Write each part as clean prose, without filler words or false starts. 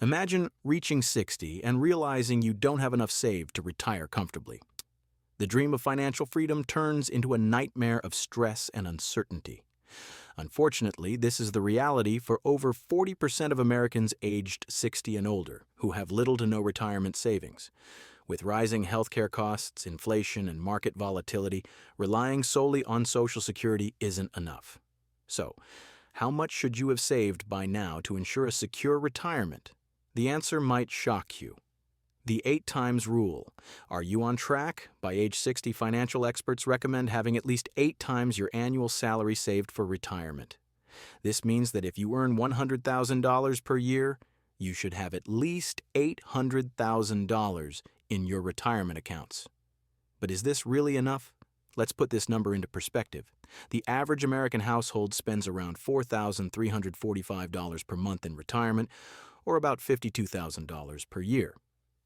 Imagine reaching 60 and realizing you don't have enough saved to retire comfortably. The dream of financial freedom turns into a nightmare of stress and uncertainty. Unfortunately, this is the reality for over 40% of Americans aged 60 and older who have little to no retirement savings. With rising healthcare costs, inflation, and market volatility, relying solely on Social Security isn't enough. So, how much should you have saved by now to ensure a secure retirement? The answer might shock you. The 8 times rule. Are you on track? By age 60, financial experts recommend having at least 8 times your annual salary saved for retirement. This means that if you earn $100,000 per year, you should have at least $800,000 in your retirement accounts. But is this really enough? Let's put this number into perspective. The average American household spends around $4,345 per month in retirement, or about $52,000 per year.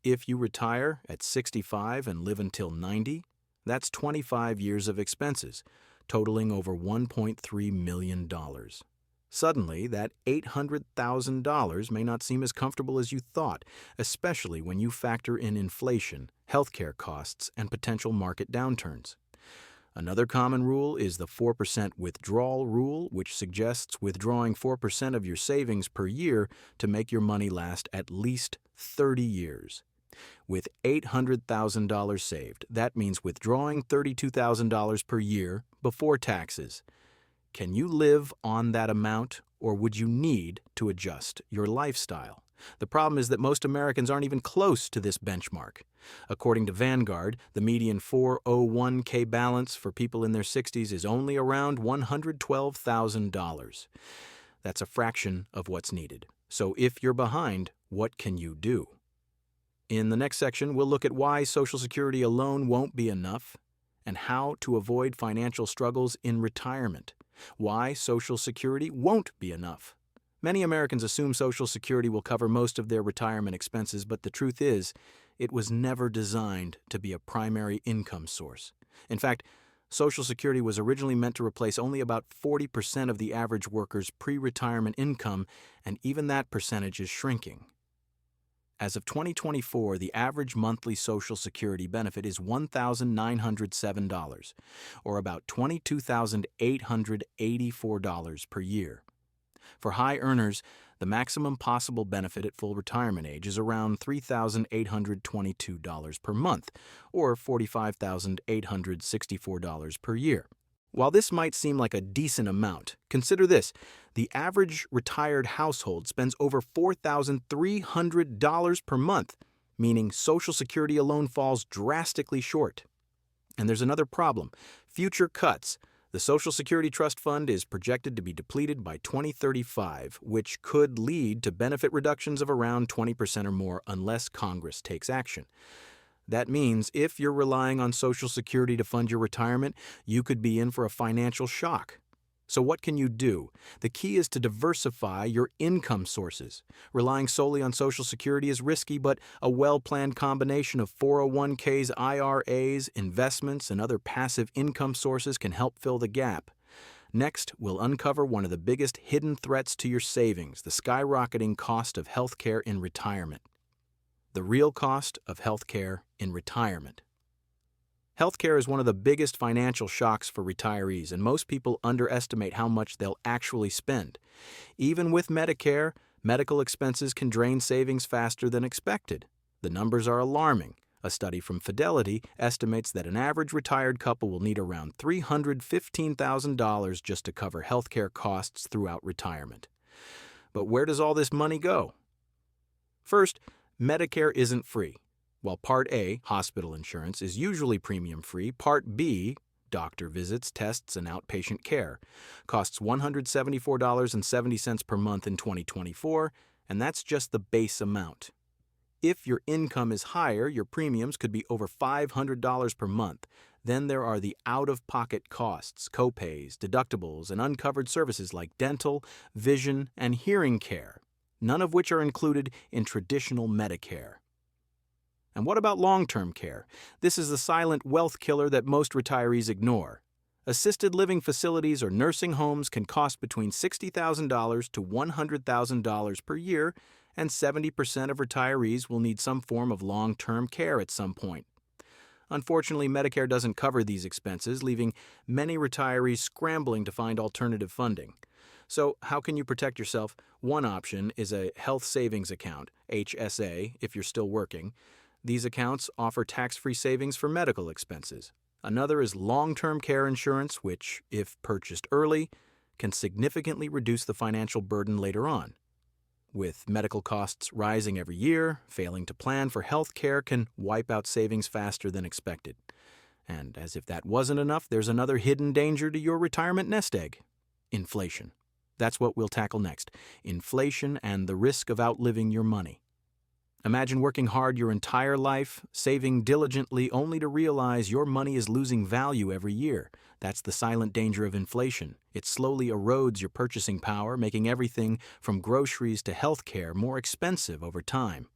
If you retire at 65 and live until 90, that's 25 years of expenses, totaling over $1.3 million. Suddenly, that $800,000 may not seem as comfortable as you thought, especially when you factor in inflation, healthcare costs, and potential market downturns. Another common rule is the 4% withdrawal rule, which suggests withdrawing 4% of your savings per year to make your money last at least 30 years. With $800,000 saved, that means withdrawing $32,000 per year before taxes. Can you live on that amount, or would you need to adjust your lifestyle? The problem is that most Americans aren't even close to this benchmark. According to Vanguard, the median 401k balance for people in their 60s is only around $112,000. That's a fraction of what's needed. So if you're behind, what can you do? In the next section, we'll look at why Social Security alone won't be enough and how to avoid financial struggles in retirement. Why Social Security won't be enough. Many Americans assume Social Security will cover most of their retirement expenses, but the truth is, it was never designed to be a primary income source. In fact, Social Security was originally meant to replace only about 40% of the average worker's pre-retirement income, and even that percentage is shrinking. As of 2024, the average monthly Social Security benefit is $1,907, or about $22,884 per year. For high earners, the maximum possible benefit at full retirement age is around $3,822 per month, or $45,864 per year. While this might seem like a decent amount, consider this. The average retired household spends over $4,300 per month, meaning Social Security alone falls drastically short. And there's another problem: future cuts. The Social Security Trust Fund is projected to be depleted by 2035, which could lead to benefit reductions of around 20% or more unless Congress takes action. That means if you're relying on Social Security to fund your retirement, you could be in for a financial shock. So what can you do? The key is to diversify your income sources. Relying solely on Social Security is risky, but a well-planned combination of 401ks, IRAs, investments, and other passive income sources can help fill the gap. Next, we'll uncover one of the biggest hidden threats to your savings: the skyrocketing cost of healthcare in retirement. The real cost of healthcare in retirement. Healthcare is one of the biggest financial shocks for retirees, and most people underestimate how much they'll actually spend. Even with Medicare, medical expenses can drain savings faster than expected. The numbers are alarming. A study from Fidelity estimates that an average retired couple will need around $315,000 just to cover healthcare costs throughout retirement. But where does all this money go? First, Medicare isn't free. While Part A, hospital insurance, is usually premium-free, Part B, doctor visits, tests, and outpatient care, costs $174.70 per month in 2024, and that's just the base amount. If your income is higher, your premiums could be over $500 per month. Then there are the out-of-pocket costs, copays, deductibles, and uncovered services like dental, vision, and hearing care, none of which are included in traditional Medicare. And what about long-term care? This is the silent wealth killer that most retirees ignore. Assisted living facilities or nursing homes can cost between $60,000 to $100,000 per year, and 70% of retirees will need some form of long-term care at some point. Unfortunately, Medicare doesn't cover these expenses, leaving many retirees scrambling to find alternative funding. So, how can you protect yourself? One option is a health savings account, HSA, if you're still working. These accounts offer tax-free savings for medical expenses. Another is long-term care insurance, which, if purchased early, can significantly reduce the financial burden later on. With medical costs rising every year, failing to plan for health care can wipe out savings faster than expected. And as if that wasn't enough, there's another hidden danger to your retirement nest egg: inflation. That's what we'll tackle next: inflation and the risk of outliving your money. Imagine working hard your entire life, saving diligently, only to realize your money is losing value every year. That's the silent danger of inflation. It slowly erodes your purchasing power, making everything from groceries to health care more expensive over time.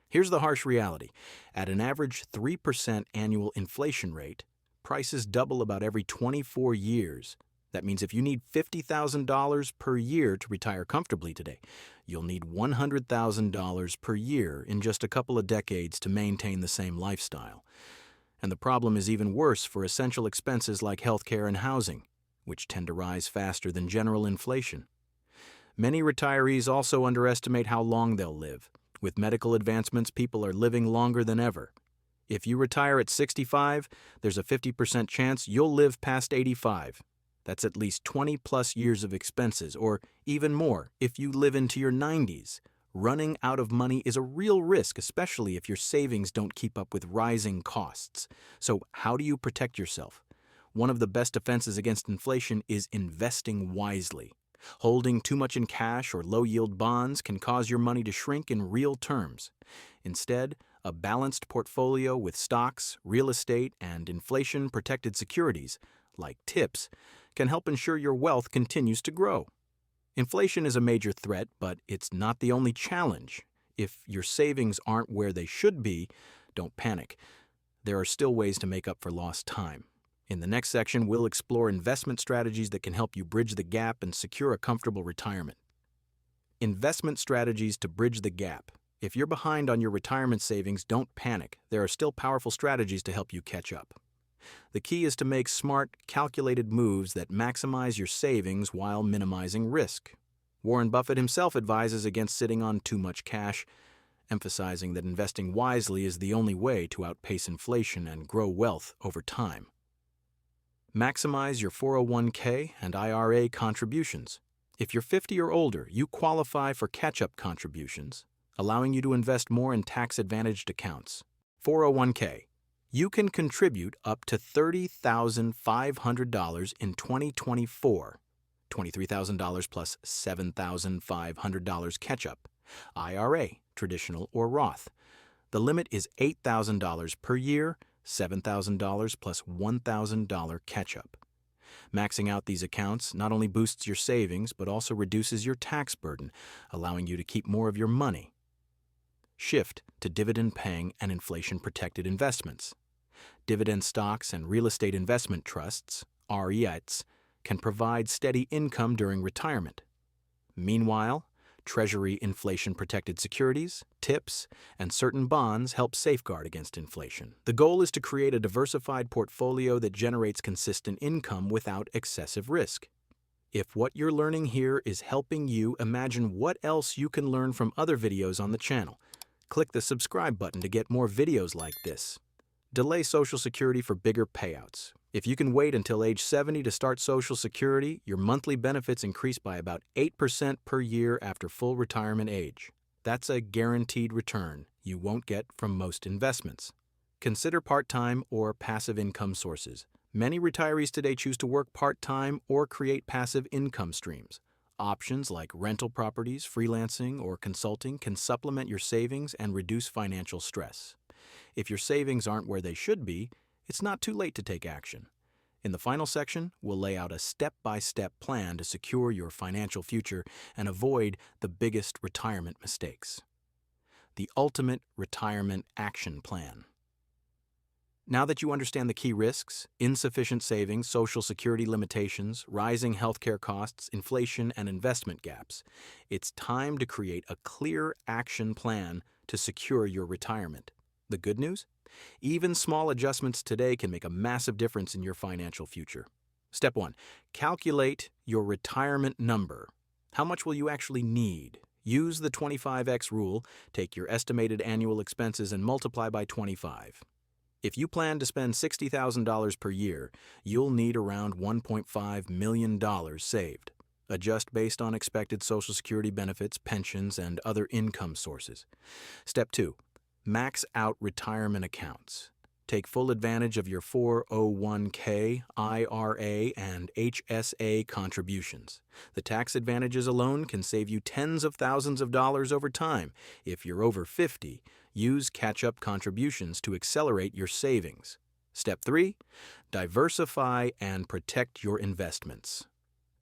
Here's the harsh reality. At an average 3% annual inflation rate, prices double about every 24 years. That means if you need $50,000 per year to retire comfortably today, you'll need $100,000 per year in just a couple of decades to maintain the same lifestyle. And the problem is even worse for essential expenses like healthcare and housing, which tend to rise faster than general inflation. Many retirees also underestimate how long they'll live. With medical advancements, people are living longer than ever. If you retire at 65, there's a 50% chance you'll live past 85. That's at least 20-plus years of expenses, or even more if you live into your 90s. Running out of money is a real risk, especially if your savings don't keep up with rising costs. So how do you protect yourself? One of the best defenses against inflation is investing wisely. Holding too much in cash or low-yield bonds can cause your money to shrink in real terms. Instead, a balanced portfolio with stocks, real estate, and inflation-protected securities, like TIPS, can help ensure your wealth continues to grow. Inflation is a major threat, but it's not the only challenge. If your savings aren't where they should be, don't panic. There are still ways to make up for lost time. In the next section, we'll explore investment strategies that can help you bridge the gap and secure a comfortable retirement. Investment strategies to bridge the gap. If you're behind on your retirement savings, don't panic. There are still powerful strategies to help you catch up. The key is to make smart, calculated moves that maximize your savings while minimizing risk. Warren Buffett himself advises against sitting on too much cash, emphasizing that investing wisely is the only way to outpace inflation and grow wealth over time. Maximize your 401k and IRA contributions. If you're 50 or older, you qualify for catch-up contributions, allowing you to invest more in tax-advantaged accounts. 401k. You can contribute up to $30,500 in 2024, $23,000 plus $7,500 catch-up. IRA, traditional or Roth. The limit is $8,000 per year, $7,000 plus $1,000 catch-up. Maxing out these accounts not only boosts your savings, but also reduces your tax burden, allowing you to keep more of your money. Shift to dividend-paying and inflation-protected investments. Dividend stocks and real estate investment trusts, REITs, can provide steady income during retirement. Meanwhile, Treasury inflation-protected securities, TIPS, and certain bonds help safeguard against inflation. The goal is to create a diversified portfolio that generates consistent income without excessive risk. If what you're learning here is helping you, imagine what else you can learn from other videos on the channel. Click the subscribe button to get more videos like this. Delay Social Security for bigger payouts. If you can wait until age 70 to start Social Security, your monthly benefits increase by about 8% per year after full retirement age. That's a guaranteed return you won't get from most investments. Consider part-time or passive income sources. Many retirees today choose to work part-time or create passive income streams. Options like rental properties, freelancing, or consulting can supplement your savings and reduce financial stress. If your savings aren't where they should be, it's not too late to take action. In the final section, we'll lay out a step-by-step plan to secure your financial future and avoid the biggest retirement mistakes. The Ultimate Retirement Action Plan. Now that you understand the key risks, insufficient savings, Social Security limitations, rising healthcare costs, inflation, and investment gaps, it's time to create a clear action plan to secure your retirement. The good news? Even small adjustments today can make a massive difference in your financial future. Step 1. Calculate your retirement number. How much will you actually need? Use the 25x rule, take your estimated annual expenses and multiply by 25. If you plan to spend $60,000 per year, you'll need around $1.5 million saved. Adjust based on expected Social Security benefits, pensions, and other income sources. Step 2. Max out retirement accounts. Take full advantage of your 401k, IRA, and HSA contributions. The tax advantages alone can save you tens of thousands of dollars over time. If you're over 50, use catch-up contributions to accelerate your savings. Step 3. Diversify and protect your investments.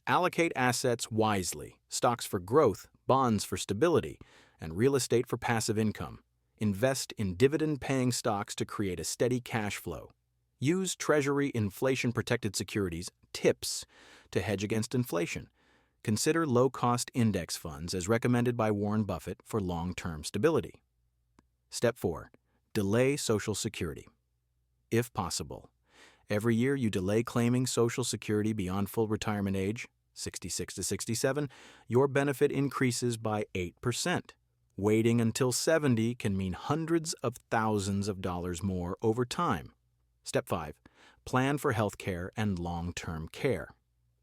Allocate assets wisely: stocks for growth, bonds for stability, and real estate for passive income. Invest in dividend-paying stocks to create a steady cash flow. Use Treasury inflation-protected securities, TIPS, to hedge against inflation. Consider low-cost index funds as recommended by Warren Buffett for long-term stability. Step 4. Delay Social Security. If possible, every year you delay claiming Social Security beyond full retirement age, 66 to 67, your benefit increases by 8%. Waiting until 70 can mean hundreds of thousands of dollars more over time. Step 5. Plan for health care and long-term care.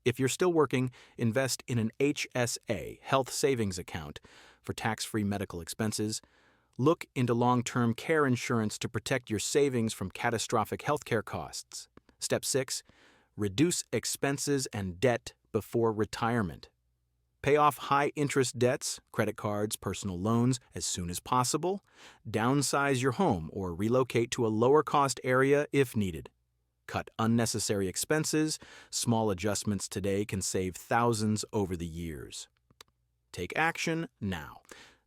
If you're still working, invest in an HSA, health savings account, for tax-free medical expenses. Look into long-term care insurance to protect your savings from catastrophic healthcare costs. Step 6. Reduce expenses and debt before retirement. Pay off high-interest debts, credit cards, personal loans, as soon as possible. Downsize your home or relocate to a lower-cost area if needed. Cut unnecessary expenses. Small adjustments today can save thousands over the years. Take action now.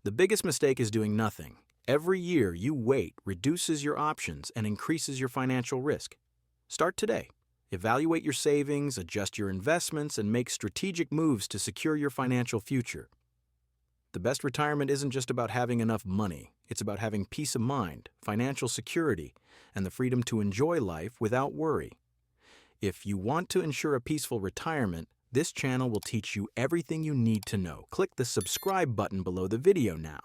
The biggest mistake is doing nothing. Every year you wait reduces your options and increases your financial risk. Start today. Evaluate your savings, adjust your investments, and make strategic moves to secure your financial future. The best retirement isn't just about having enough money. It's about having peace of mind, financial security, and the freedom to enjoy life without worry. If you want to ensure a peaceful retirement, this channel will teach you everything you need to know. Click the subscribe button below the video now.